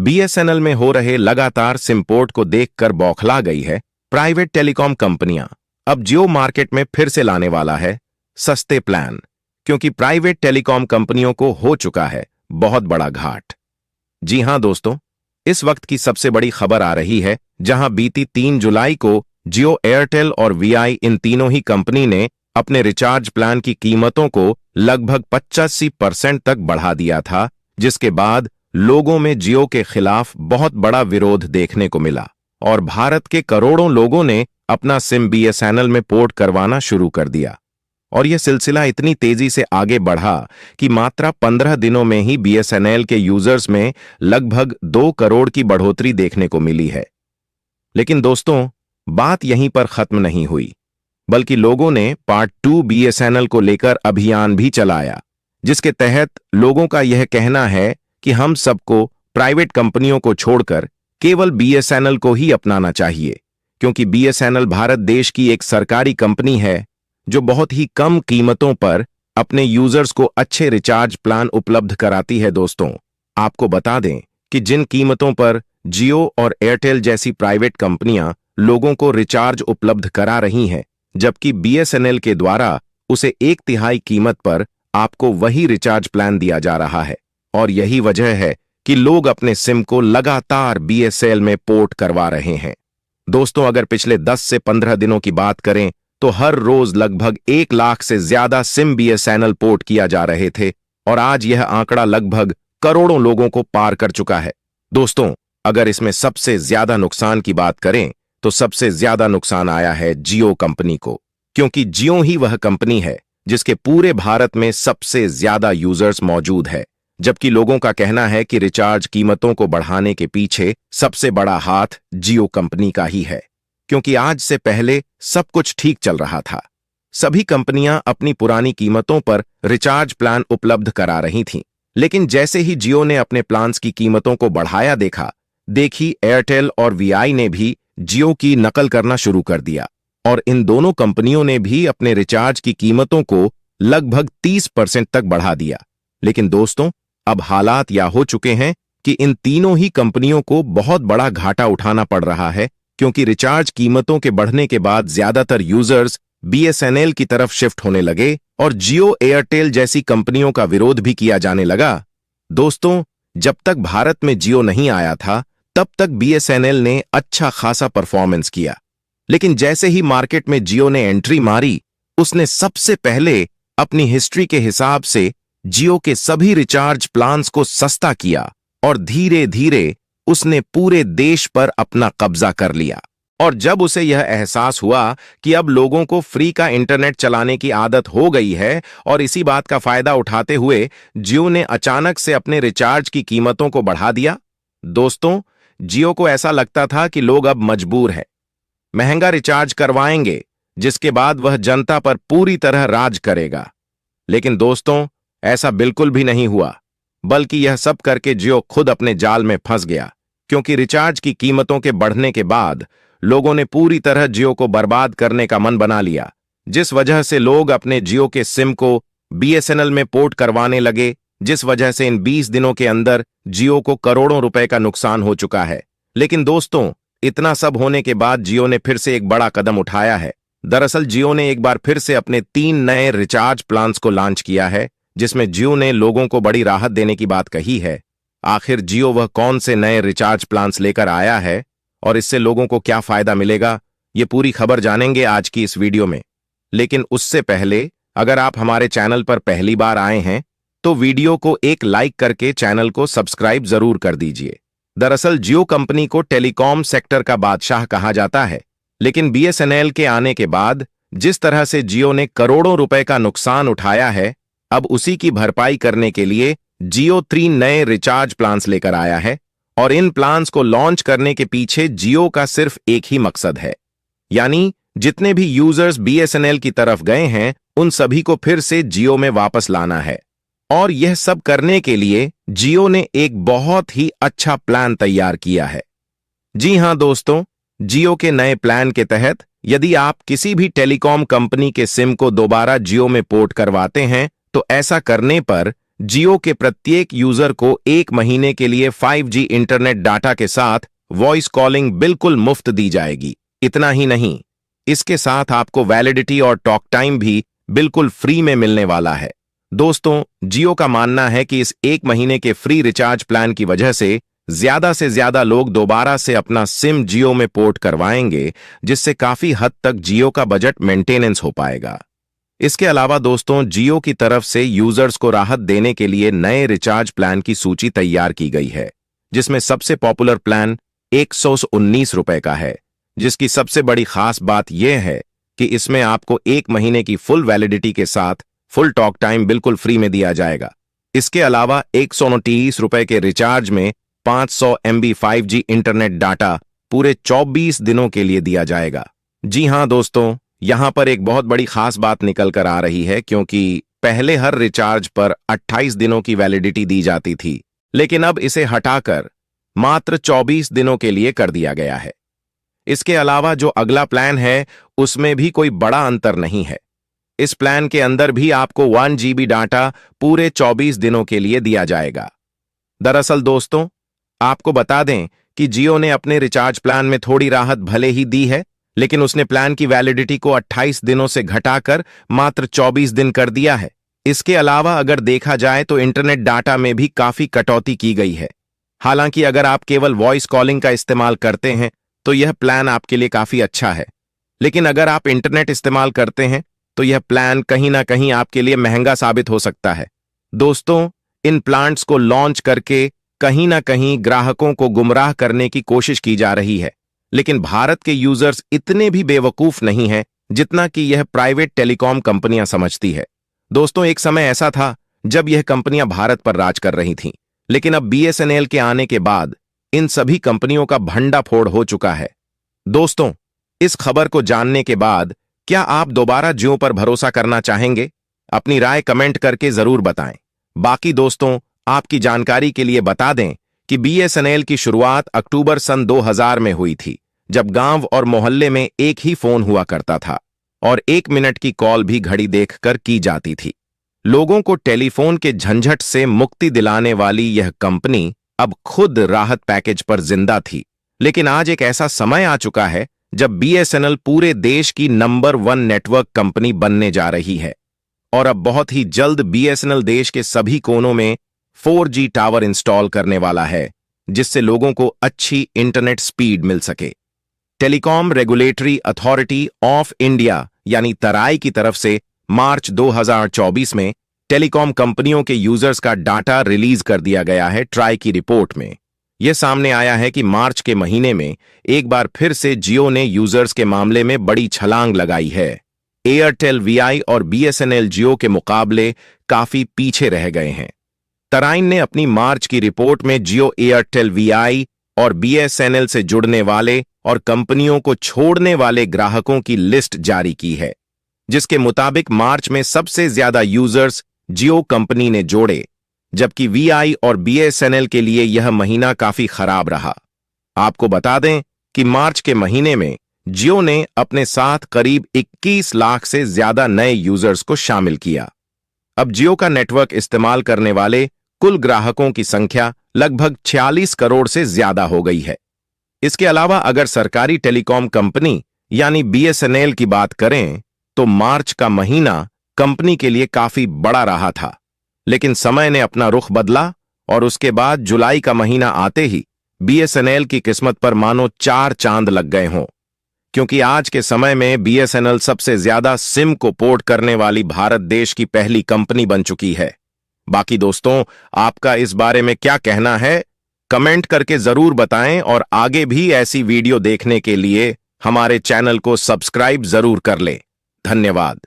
BSNL में हो रहे लगातार सिम पोर्ट को देखकर बौखला गई है प्राइवेट टेलीकॉम कंपनियां। अब जियो मार्केट में फिर से लाने वाला है सस्ते प्लान, क्योंकि प्राइवेट टेलीकॉम कंपनियों को हो चुका है बहुत बड़ा घाट। जी हां दोस्तों, इस वक्त की सबसे बड़ी खबर आ रही है, जहां बीती 3 जुलाई को जियो, एयरटेल और वीआई इन तीनों ही कंपनी ने अपने रिचार्ज प्लान की कीमतों को लगभग 85% तक बढ़ा दिया था, जिसके बाद लोगों में जियो के खिलाफ बहुत बड़ा विरोध देखने को मिला और भारत के करोड़ों लोगों ने अपना सिम बीएसएनएल में पोर्ट करवाना शुरू कर दिया। और यह सिलसिला इतनी तेजी से आगे बढ़ा कि मात्र 15 दिनों में ही बीएसएनएल के यूजर्स में लगभग 2 करोड़ की बढ़ोतरी देखने को मिली है। लेकिन दोस्तों, बात यहीं पर खत्म नहीं हुई, बल्कि लोगों ने पार्ट 2 बीएसएनएल को लेकर अभियान भी चलाया, जिसके तहत लोगों का यह कहना है कि हम सबको प्राइवेट कंपनियों को छोड़कर केवल बीएसएनएल को ही अपनाना चाहिए, क्योंकि बीएसएनएल भारत देश की एक सरकारी कंपनी है जो बहुत ही कम कीमतों पर अपने यूजर्स को अच्छे रिचार्ज प्लान उपलब्ध कराती है। दोस्तों, आपको बता दें कि जिन कीमतों पर जियो और एयरटेल जैसी प्राइवेट कंपनियां लोगों को रिचार्ज उपलब्ध करा रही हैं, जबकि बीएसएनएल के द्वारा उसे 1/3 कीमत पर आपको वही रिचार्ज प्लान दिया जा रहा है। और यही वजह है कि लोग अपने सिम को लगातार बीएसएनएल में पोर्ट करवा रहे हैं। दोस्तों, अगर पिछले 10 से 15 दिनों की बात करें तो हर रोज लगभग 1 लाख से ज्यादा सिम बीएसएनएल पोर्ट किया जा रहे थे और आज यह आंकड़ा लगभग करोड़ों लोगों को पार कर चुका है। दोस्तों, अगर इसमें सबसे ज्यादा नुकसान की बात करें तो सबसे ज्यादा नुकसान आया है जियो कंपनी को, क्योंकि जियो ही वह कंपनी है जिसके पूरे भारत में सबसे ज्यादा यूजर्स मौजूद है, जबकि लोगों का कहना है कि रिचार्ज कीमतों को बढ़ाने के पीछे सबसे बड़ा हाथ जियो कंपनी का ही है, क्योंकि आज से पहले सब कुछ ठीक चल रहा था। सभी कंपनियां अपनी पुरानी कीमतों पर रिचार्ज प्लान उपलब्ध करा रही थीं, लेकिन जैसे ही जियो ने अपने प्लान्स की कीमतों को बढ़ाया देखी एयरटेल और वीआई ने भी जियो की नकल करना शुरू कर दिया और इन दोनों कंपनियों ने भी अपने रिचार्ज की कीमतों को लगभग 30% तक बढ़ा दिया। लेकिन दोस्तों, अब हालात यह हो चुके हैं कि इन तीनों ही कंपनियों को बहुत बड़ा घाटा उठाना पड़ रहा है, क्योंकि रिचार्ज कीमतों के बढ़ने के बाद ज्यादातर यूजर्स बीएसएनएल की तरफ शिफ्ट होने लगे और जियो, एयरटेल जैसी कंपनियों का विरोध भी किया जाने लगा। दोस्तों, जब तक भारत में जियो नहीं आया था तब तक बीएसएनएल ने अच्छा खासा परफॉर्मेंस किया, लेकिन जैसे ही मार्केट में जियो ने एंट्री मारी, उसने सबसे पहले अपनी हिस्ट्री के हिसाब से जियो के सभी रिचार्ज प्लान्स को सस्ता किया और धीरे धीरे उसने पूरे देश पर अपना कब्जा कर लिया। और जब उसे यह एहसास हुआ कि अब लोगों को फ्री का इंटरनेट चलाने की आदत हो गई है और इसी बात का फायदा उठाते हुए जियो ने अचानक से अपने रिचार्ज की कीमतों को बढ़ा दिया। दोस्तों, जियो को ऐसा लगता था कि लोग अब मजबूर हैं, महंगा रिचार्ज करवाएंगे, जिसके बाद वह जनता पर पूरी तरह राज करेगा। लेकिन दोस्तों, ऐसा बिल्कुल भी नहीं हुआ, बल्कि यह सब करके जियो खुद अपने जाल में फंस गया, क्योंकि रिचार्ज की कीमतों के बढ़ने के बाद लोगों ने पूरी तरह जियो को बर्बाद करने का मन बना लिया, जिस वजह से लोग अपने जियो के सिम को बीएसएनएल में पोर्ट करवाने लगे, जिस वजह से इन 20 दिनों के अंदर जियो को करोड़ों रुपए का नुकसान हो चुका है। लेकिन दोस्तों, इतना सब होने के बाद जियो ने फिर से एक बड़ा कदम उठाया है। दरअसल जियो ने एक बार फिर से अपने 3 नए रिचार्ज प्लान्स को लॉन्च किया है, जिसमें जियो ने लोगों को बड़ी राहत देने की बात कही है। आखिर जियो वह कौन से नए रिचार्ज प्लान्स लेकर आया है और इससे लोगों को क्या फायदा मिलेगा, ये पूरी खबर जानेंगे आज की इस वीडियो में। लेकिन उससे पहले, अगर आप हमारे चैनल पर पहली बार आए हैं तो वीडियो को एक लाइक करके चैनल को सब्सक्राइब जरूर कर दीजिए। दरअसल जियो कंपनी को टेलीकॉम सेक्टर का बादशाह कहा जाता है, लेकिन बीएसएनएल के आने के बाद जिस तरह से जियो ने करोड़ों रुपए का नुकसान उठाया है, अब उसी की भरपाई करने के लिए जियो 3 नए रिचार्ज प्लान्स लेकर आया है और इन प्लान्स को लॉन्च करने के पीछे जियो का सिर्फ एक ही मकसद है, यानी जितने भी यूजर्स बीएसएनएल की तरफ गए हैं उन सभी को फिर से जियो में वापस लाना है। और यह सब करने के लिए जियो ने एक बहुत ही अच्छा प्लान तैयार किया है। जी हां दोस्तों, जियो के नए प्लान के तहत यदि आप किसी भी टेलीकॉम कंपनी के सिम को दोबारा जियो में पोर्ट करवाते हैं तो ऐसा करने पर जियो के प्रत्येक यूजर को 1 महीने के लिए 5G इंटरनेट डाटा के साथ वॉइस कॉलिंग बिल्कुल मुफ्त दी जाएगी। इतना ही नहीं, इसके साथ आपको वैलिडिटी और टॉक टाइम भी बिल्कुल फ्री में मिलने वाला है। दोस्तों, जियो का मानना है कि इस 1 महीने के फ्री रिचार्ज प्लान की वजह से ज्यादा लोग दोबारा से अपना सिम जियो में पोर्ट करवाएंगे, जिससे काफी हद तक जियो का बजट मेंटेनेंस हो पाएगा। इसके अलावा दोस्तों, जियो की तरफ से यूजर्स को राहत देने के लिए नए रिचार्ज प्लान की सूची तैयार की गई है, जिसमें सबसे पॉपुलर प्लान 119 रुपए का है, जिसकी सबसे बड़ी खास बात यह है कि इसमें आपको 1 महीने की फुल वैलिडिटी के साथ फुल टॉक टाइम बिल्कुल फ्री में दिया जाएगा। इसके अलावा 129 रुपए के रिचार्ज में 500 MB 5G इंटरनेट डाटा पूरे 24 दिनों के लिए दिया जाएगा। जी हां दोस्तों, यहां पर एक बहुत बड़ी खास बात निकल कर आ रही है, क्योंकि पहले हर रिचार्ज पर 28 दिनों की वैलिडिटी दी जाती थी, लेकिन अब इसे हटाकर मात्र 24 दिनों के लिए कर दिया गया है। इसके अलावा जो अगला प्लान है उसमें भी कोई बड़ा अंतर नहीं है। इस प्लान के अंदर भी आपको 1 GB डाटा पूरे 24 दिनों के लिए दिया जाएगा। दरअसल दोस्तों, आपको बता दें कि जियो ने अपने रिचार्ज प्लान में थोड़ी राहत भले ही दी है, लेकिन उसने प्लान की वैलिडिटी को 28 दिनों से घटाकर मात्र 24 दिन कर दिया है। इसके अलावा अगर देखा जाए तो इंटरनेट डाटा में भी काफी कटौती की गई है। हालांकि अगर आप केवल वॉइस कॉलिंग का इस्तेमाल करते हैं तो यह प्लान आपके लिए काफी अच्छा है, लेकिन अगर आप इंटरनेट इस्तेमाल करते हैं तो यह प्लान कहीं ना कहीं आपके लिए महंगा साबित हो सकता है। दोस्तों, इन प्लान्स को लॉन्च करके कहीं ना कहीं ग्राहकों को गुमराह करने की कोशिश की जा रही है, लेकिन भारत के यूजर्स इतने भी बेवकूफ नहीं हैं जितना कि यह प्राइवेट टेलीकॉम कंपनियां समझती है। दोस्तों, एक समय ऐसा था जब यह कंपनियां भारत पर राज कर रही थीं, लेकिन अब BSNL के आने के बाद इन सभी कंपनियों का भंडाफोड़ हो चुका है। दोस्तों, इस खबर को जानने के बाद क्या आप दोबारा जियो पर भरोसा करना चाहेंगे? अपनी राय कमेंट करके जरूर बताएं। बाकी दोस्तों, आपकी जानकारी के लिए बता दें कि BSNL की शुरुआत अक्टूबर सन 2000 में हुई थी, जब गांव और मोहल्ले में एक ही फोन हुआ करता था और 1 मिनट की कॉल भी घड़ी देखकर की जाती थी। लोगों को टेलीफोन के झंझट से मुक्ति दिलाने वाली यह कंपनी अब खुद राहत पैकेज पर जिंदा थी। लेकिन आज एक ऐसा समय आ चुका है जब BSNL पूरे देश की नंबर 1 नेटवर्क कंपनी बनने जा रही है और अब बहुत ही जल्द BSNL देश के सभी कोनों में 4G टावर इंस्टॉल करने वाला है, जिससे लोगों को अच्छी इंटरनेट स्पीड मिल सके। Telecom regulatory authority of India यानी तराई की तरफ से मार्च 2024 में टेलीकॉम कंपनियों के यूजर्स का डाटा रिलीज कर दिया गया है। ट्राई की रिपोर्ट में यह सामने आया है कि मार्च के महीने में एक बार फिर से जियो ने यूजर्स के मामले में बड़ी छलांग लगाई है। एयरटेल VI और BSNL जियो के मुकाबले काफी पीछे रह गए हैं। तराइन ने अपनी मार्च की रिपोर्ट में जियो, एयरटेल VI और BSNL से जुड़ने वाले और कंपनियों को छोड़ने वाले ग्राहकों की लिस्ट जारी की है, जिसके मुताबिक मार्च में सबसे ज्यादा यूजर्स जियो कंपनी ने जोड़े, जबकि VI और BSNL के लिए यह महीना काफी खराब रहा। आपको बता दें कि मार्च के महीने में जियो ने अपने साथ करीब 21 लाख से ज्यादा नए यूजर्स को शामिल किया। अब जियो का नेटवर्क इस्तेमाल करने वाले कुल ग्राहकों की संख्या लगभग 46 करोड़ से ज्यादा हो गई है। इसके अलावा अगर सरकारी टेलीकॉम कंपनी यानी BSNL की बात करें तो मार्च का महीना कंपनी के लिए काफी बड़ा रहा था, लेकिन समय ने अपना रुख बदला और उसके बाद जुलाई का महीना आते ही BSNL की किस्मत पर मानो 4 चांद लग गए हों, क्योंकि आज के समय में BSNL सबसे ज्यादा सिम को पोर्ट करने वाली भारत देश की पहली कंपनी बन चुकी है। बाकी दोस्तों, आपका इस बारे में क्या कहना है? कमेंट करके जरूर बताएं और आगे भी ऐसी वीडियो देखने के लिए हमारे चैनल को सब्सक्राइब जरूर कर लें। धन्यवाद।